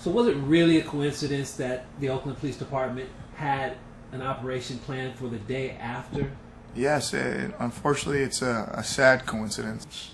So was it really a coincidence that the Oakland Police Department had an operation planned for the day after? Yes, unfortunately it's a sad coincidence.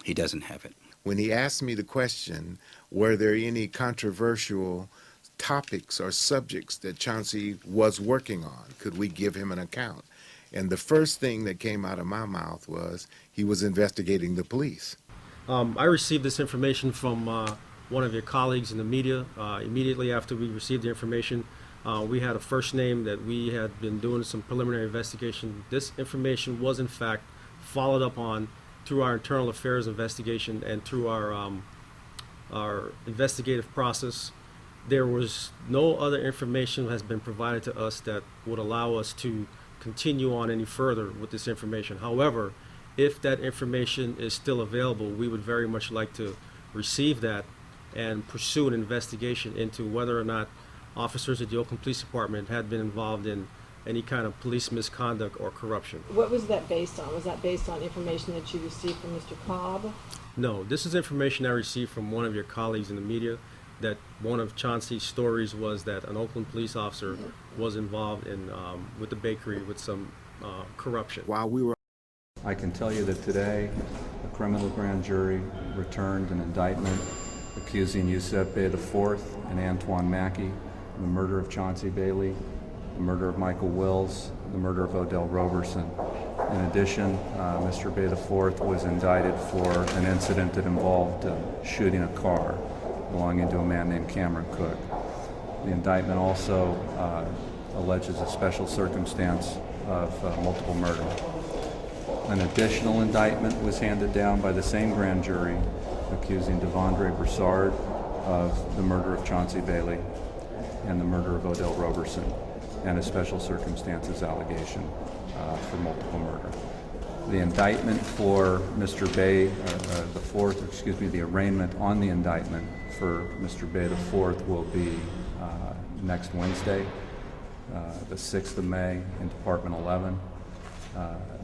He doesn't have it. When he asked me the question, were there any controversial topics or subjects that Chauncey was working on? Could we give him an account? And the first thing that came out of my mouth was he was investigating the police. I received this information from one of your colleagues in the media. Immediately after we received the information, we had a first name that we had been doing some preliminary investigation. This information was in fact followed up on through our internal affairs investigation and through our investigative process. There was no other information that has been provided to us that would allow us to continue on any further with this information. However, if that information is still available, we would very much like to receive that and pursue an investigation into whether or not officers at the Oakland Police Department had been involved in any kind of police misconduct or corruption. What was that based on? Was that based on information that you received from Mr. Cobb? No, this is information I received from one of your colleagues in the media, that one of Chauncey's stories was that an Oakland police officer was involved in with the bakery with some corruption. While we were I can tell you that today a criminal grand jury returned an indictment accusing Yusef Bey IV and Antoine Mackey of the murder of Chauncey Bailey, the murder of Michael Wills, the murder of Odell Roberson. In addition, Mr. Bey IV was indicted for an incident that involved shooting a car belonging to a man named Cameron Cook. The indictment also alleges a special circumstance of multiple murder. An additional indictment was handed down by the same grand jury accusing Devondre Broussard of the murder of Chauncey Bailey and the murder of Odell Roberson, and a special circumstances allegation for multiple murder. The indictment for Mr. Bey, the arraignment on the indictment for Mr. Bey IV will be next Wednesday, the 6th of May in Department 11.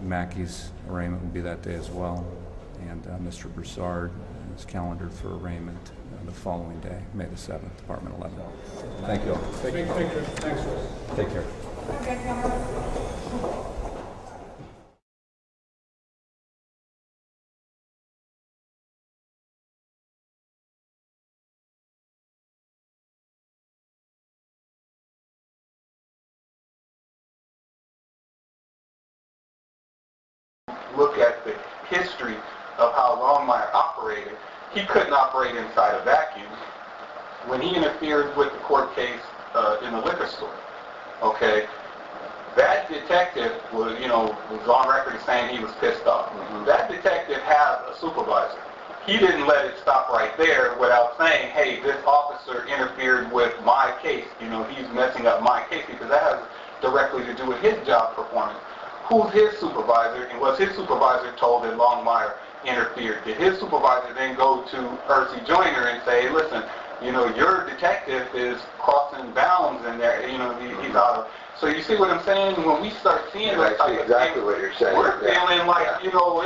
Mackey's arraignment will be that day as well, and Mr. Broussard is calendared for arraignment the following day, May the 7th, Department 11. Thank you all. Thanks, Chris. Take care. Look at the history of how Longmire operated. He couldn't operate inside a vacuum. When he interfered with the court case in the liquor store, okay, that detective was on record saying he was pissed off. That detective has a supervisor. He didn't let it stop right there without saying, hey, this officer interfered with my case. He's messing up my case, because that has directly to do with his job performance. Who's his supervisor, and was his supervisor told that Longmire interfered? Did his supervisor then go to Percy Joyner and say, listen, your detective is crossing bounds in there, he's out of... So you see what I'm saying? When we start seeing that type of thing, what you're saying. We're feeling like, we don't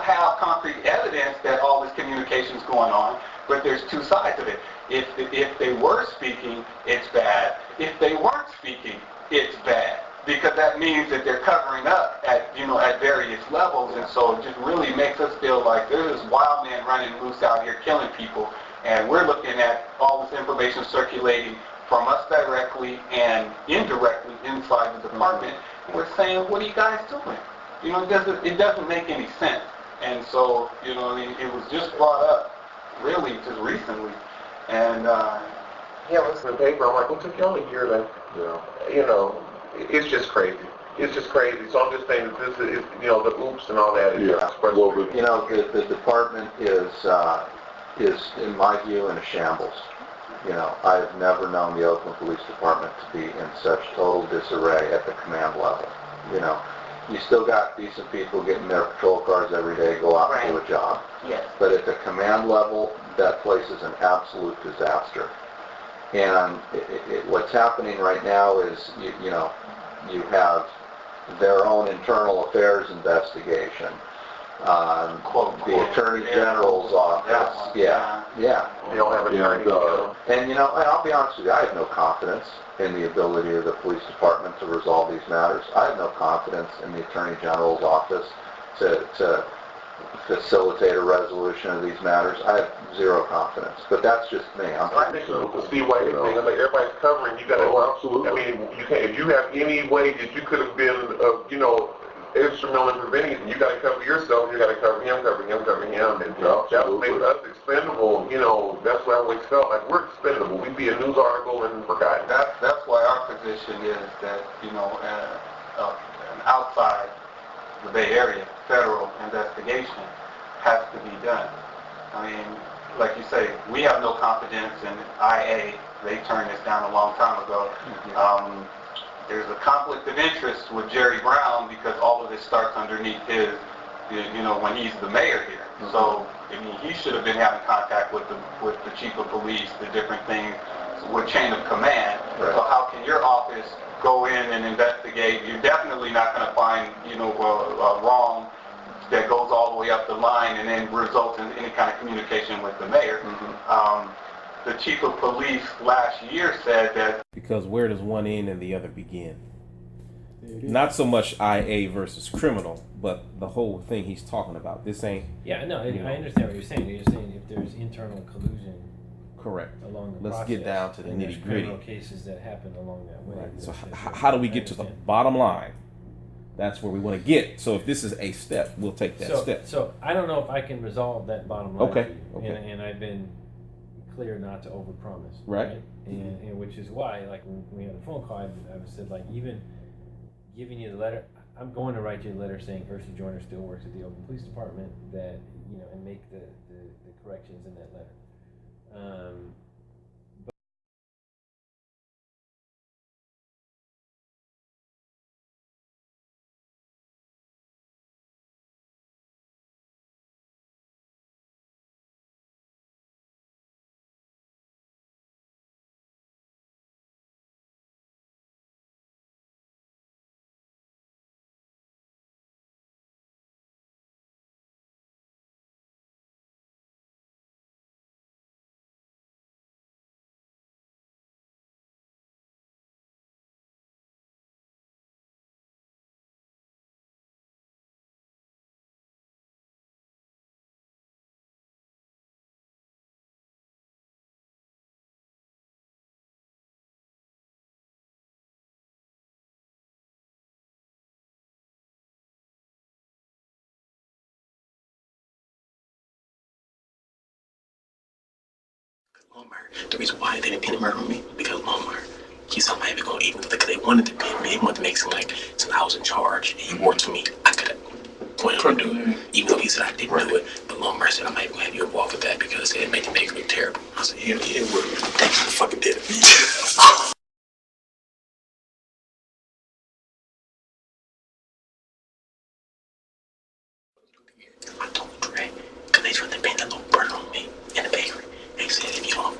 have concrete evidence that all this communication is going on, but there's two sides of it. If they were speaking, it's bad. If they weren't speaking, it's bad, because that means that they're covering up at various levels, and so it just really makes us feel like there's this wild man running loose out here killing people, and we're looking at all this information circulating from us directly and indirectly inside the department, and we're saying, what are you guys doing? It doesn't make any sense. And so, it was just brought up really just recently, and listen to the paper, I'm like, what took you only a year to, it's just crazy. it's just crazy. So I'm just saying that this is, you know, the oops and all that is just frustrating. You know, the department is, in my view, in a shambles. You know, I've never known the Oakland Police Department to be in such total disarray at the command level. You know, you still got decent people getting their patrol cars every day, go out and do a job. Yes. But at the command level, that place is an absolute disaster. And what's happening right now is, you know, you have their own internal affairs investigation. The Attorney General's office. Yeah. You don't have any idea. And you know, and I'll be honest with you, I have no confidence in the ability of the police department to resolve these matters. I have no confidence in the Attorney General's office to facilitate a resolution of these matters. I have zero confidence. But that's just me. I think to see why anything, I mean, everybody's covering. You got to. Oh, absolutely. I mean, you can't, if you have any way that you could have been, you know, instrumental in preventing it, you got to cover yourself. You got to cover him, cover him, cover him, and that would make us expendable. You know, that's what I always felt like. We're expendable. We'd be a news article and forgotten. That's why our position is that, you know, an outside the Bay Area federal investigation has to be done. I mean, like you say, we have no confidence in IA. They turned this down a long time ago. There's a conflict of interest with Jerry Brown because all of this starts underneath his, you know, when he's the mayor here. So, I mean, he should have been having contact with the chief of police, the different things, with chain of command. Right. So how can your office go in and investigate? You're definitely not going to find, you know, wrong that goes all the way up the line and then results in any kind of communication with the mayor. The chief of police last year said that... Because where does one end and the other begin? Not so much IA versus criminal, but the whole thing he's talking about. This ain't... Yeah, no, I understand what you're saying. You're saying if there's internal collusion... Correct. Along the Let's process, get down to the nitty-gritty. Criminal cases that happen along that way. Right. So how do we get to the bottom line? That's where we want to get. So if this is a step, we'll take that step. So I don't know if I can resolve that bottom line. Okay. For you. And I've been clear not to overpromise. Right. And which is why, like when we had a phone call, I said, like, even giving you the letter, I'm going to write you a letter saying Ursa Joyner still works at the Oakland Police Department, that, you know, and make the corrections in that letter. The reason why they didn't pin the murder on me, because Walmart, he saw my going even because they wanted to pin me, they wanted to make it seem like since I was in charge and he worked for me, I could have pointed him to do it. Even though he said I didn't do it, but Walmart said I'm not even going to have you involved with that because it made the make look terrible. I said, hell yeah, it would. Thanks for fucking did it. I told Dre, because they tried to pin that little burner on me in the bakery. They said if you don't